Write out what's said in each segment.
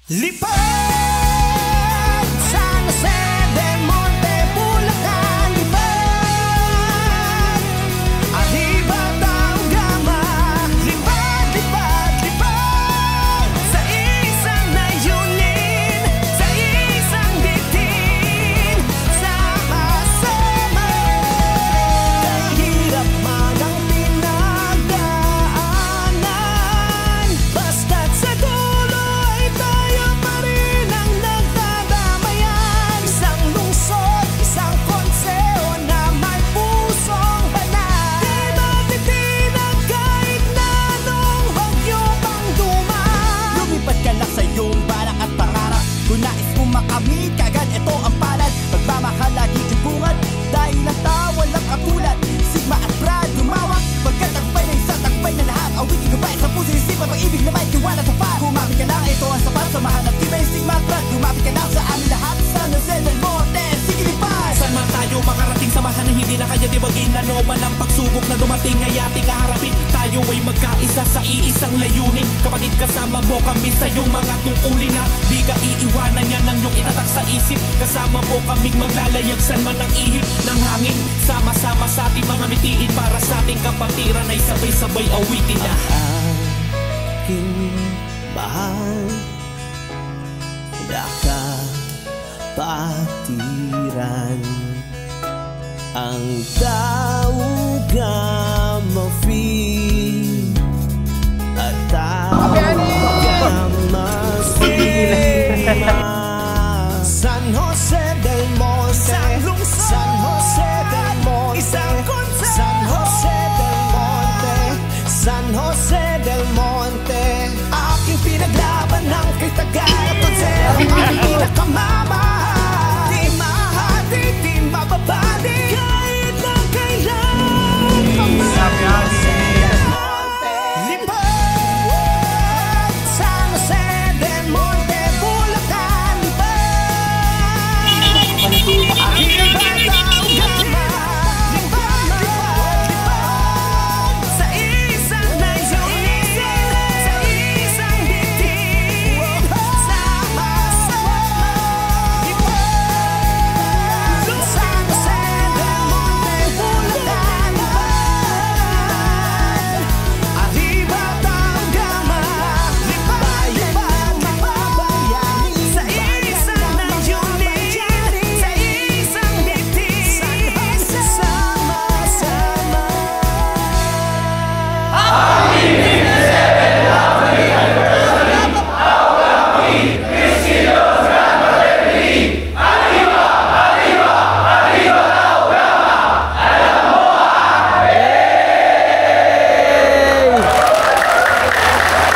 Lipad San Jose del Monte, Bulacan. Lipad arriba daw gama. Lipad, lipad, lipad sa isang layunin, sa isang bitin. Sama-sama kahirap man ang pinagdaanan, basta't sa dulo ay tayo pa rin ang nagdadamayan. Isang lungsod, isang konseo na may pusong banal. Di matitinag kahit na anong bagyo pang dumaan. Lumipad ka lang sa iyong balak at pangarap. Kung nais mo makamit kagad, ito ang palad. Pagmamahal lagi bungad, dahil ang tawa lang katulad. Sigma at Brad lumawak, pagkatagpay na isang takpay na lahat. Awitin gabay sa puso isipan, pag-ibig na may tiwala sa par. Kumapit ka lang, ito ang sapat. Samahan at tibay Sigma at Brad. Lumapit ka lang sa amin lahat. San Jose del Monte, sige lipad. Saan man tayo makarating, samahan na hindi na kaya dibagin. Ano man ang pagsubok na dumating ay ating kaharapin. Tayo ay magkaisa sa iisang layunin. Kapag kasama mo kami sa iyong mga tungkulin na di ka iiwanan, yan ang iyong itatak sa isip. Kasama mo kaming maglalayag saan man ang ihip ng hangin. Sama-sama sa ating mga mitiin, para sa ating kapatiran ay sabay-sabay awitin na Aking mahal, nakapatiran ang Dauga Mafi at Dauga Masima. San Jose del Monte, San Jose del Monte, San Jose del Monte, San Jose del Monte. Aking pinaglaban ng kay Tagal at Tonser, ang aking pinakamamahal. Di mahati, di mababali, kahit na kailan pamahal. Lipad San Jose del Monte, Bulacan. Lipad arriba daw gama. Lipad, lipad, lipad sa isang layunin, sa isang bitin. Sama-sama lipad San Jose del Monte, Bulacan. Arriba daw gama. Lipad, lipad, lipad sa isang layunin, sa isang bitin. Sama-sama.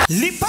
Lipad